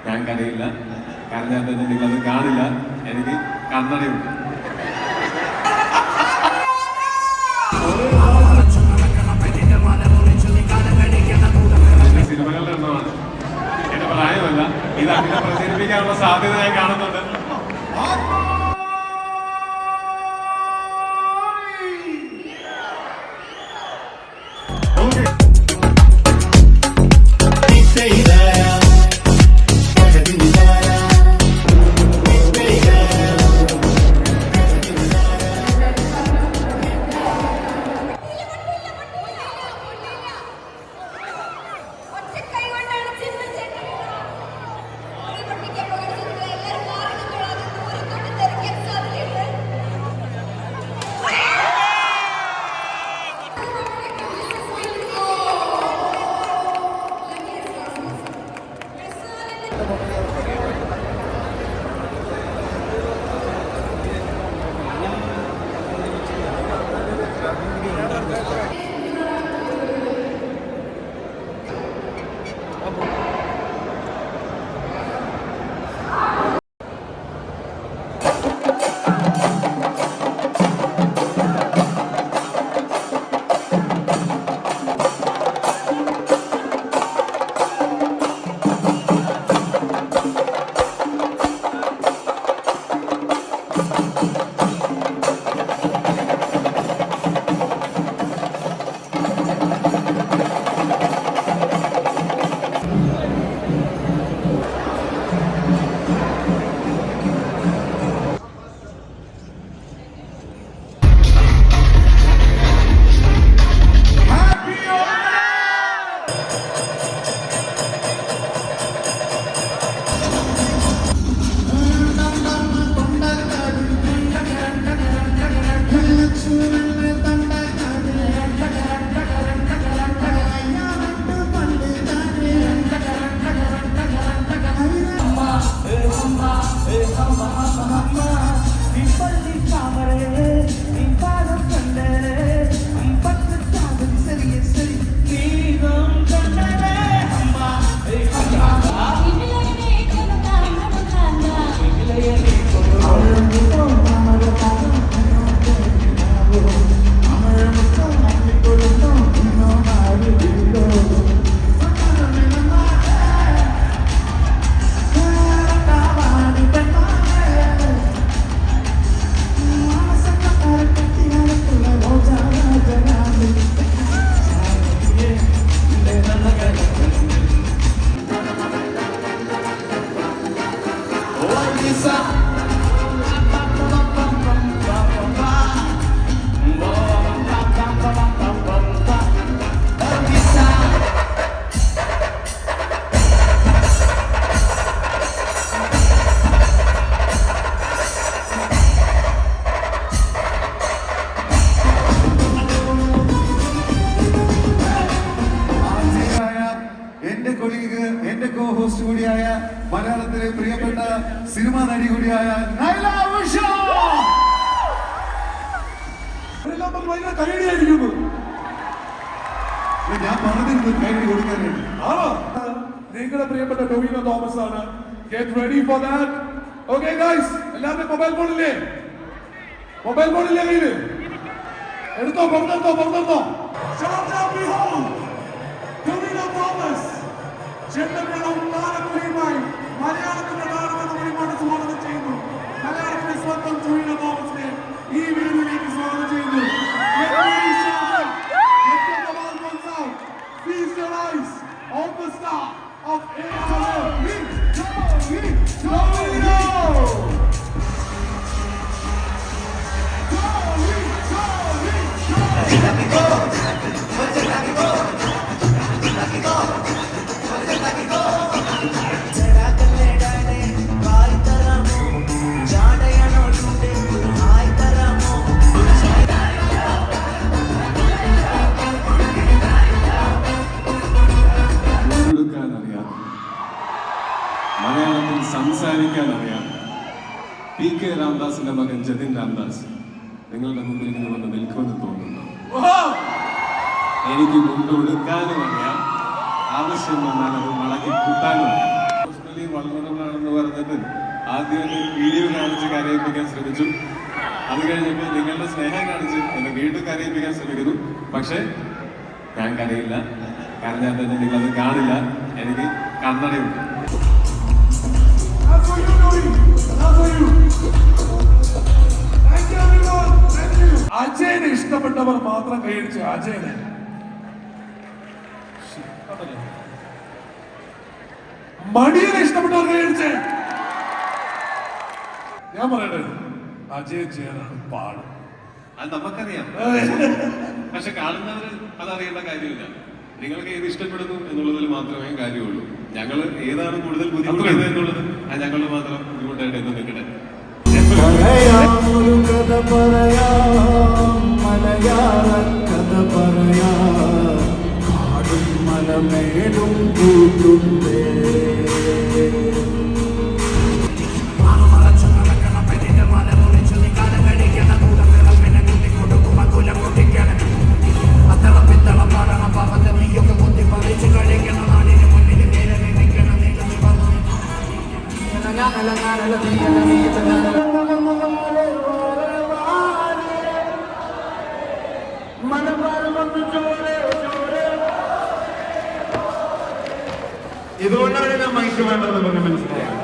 ഞാൻ കരയില്ല, കരഞ്ഞാൽ തന്നെ നിങ്ങളത് കാണില്ല. എനിക്ക് കണ്ണടയുണ്ട്. സിനിമകളുടെ എണ്ണമാണ്, എന്റെ പ്രായമല്ല. ഇത് അങ്ങനെ പ്രചരിപ്പിക്കാനുള്ള സാധ്യത ഞാൻ കാണുന്നുണ്ട്. എന്റെ കോ ഹോസ്റ്റ് കൂടിയായ മലയാളത്തിലെ പ്രിയപ്പെട്ട സിനിമാ നടി കൂടിയായ നൈല ഉഷ. ഞാൻ പറഞ്ഞിരുന്നു കൈയടി കൊടുക്കാനായിട്ട്. നിങ്ങളുടെ പ്രിയപ്പെട്ട ടൊവിനോ തോമസ് ആണ്. Get ready for that. Okay guys, എല്ലാവരും മൊബൈൽ ഫോണില്ലേ? മൊബൈൽ ഫോണില്ലേ കയ്യില്? എടുത്തോ, പുറത്തെടുത്തോ. ടൊവിനോ തോമസ് ചെണ്ടകളുടെ ഉത്താനക്കുറിയുമായി മലയാളത്തിന്റെ നാടകമെന്ന ഒരുപാട് സ്വാഗതം ചെയ്യുന്നു. മലയാളത്തിലെ സ്വന്തം ടൊവിനോ തോമസിനെ ഈ വേദിയിലേക്ക് സ്വാഗതം ചെയ്യുന്നു. Feast your eyes on the star of മലയാളത്തിൽ സംസാരിക്കാൻ അറിയാം. PK രാംദാസിന്റെ മകൻ ജതിൻ രാംദാസ് നിങ്ങളുടെ മുമ്പിൽ ഇങ്ങനെ വന്ന് നിൽക്കുമെന്ന് തോന്നുന്നു. എനിക്ക് മുണ്ടൊടുക്കാനും അറിയാം, ആവശ്യം വന്നാൽ അത് മടക്കി കൂട്ടാനും അറിയാം. ഇമോഷണലി വളർന്നബിൾ ആണെന്ന് പറഞ്ഞിട്ട് ആദ്യം ഒരു വീഡിയോ കാണിച്ച് കരയിപ്പിക്കാൻ ശ്രമിച്ചു. അത് കഴിഞ്ഞപ്പോൾ നിങ്ങളുടെ സ്നേഹം കാണിച്ച് എന്നെ വീണ്ടും കരയിപ്പിക്കാൻ ശ്രമിക്കുന്നു. പക്ഷേ ഞാൻ കരയില്ല. കരഞ്ഞാൽ തന്നെ നിങ്ങളത് കാണില്ല. എനിക്ക് കണ്ണടയുണ്ട്. അജയനെ ഇഷ്ടപ്പെട്ടവർ മാത്രം കൈയടിച്ച് അജയനെ. മണിയനെ ഇഷ്ടപ്പെട്ടവർ കൈയടിച്ച്. ഞാൻ പറയട്ടെ, അജയ് ചെയ്യാനാണ് പാട്. അത് നമുക്കറിയാം. പക്ഷെ കാണുന്നവര് അതറിയേണ്ട കാര്യമില്ല. നിങ്ങൾക്ക് ഏത് ഇഷ്ടപ്പെടുന്നു എന്നുള്ളതിൽ മാത്രമേ കാര്യമുള്ളൂ. ഞങ്ങൾ ഏതാണ് കൂടുതൽ ബുദ്ധിമുട്ടുള്ളത് എന്നുള്ളത് ഞങ്ങൾ മാത്രം ബുദ്ധിമുട്ടായിട്ട് എന്ന് നിൽക്കട്ടെ. ഒരു കഥ പറയാം, മലയാള കഥ പറയാം, കാടും മലമേടും കൂട്ടുന്നേ. ഇതുകൊണ്ടാണ് ഞാൻ മൈക്ക് വേണ്ടതെന്ന് പറഞ്ഞ് മനസ്സിലായത്.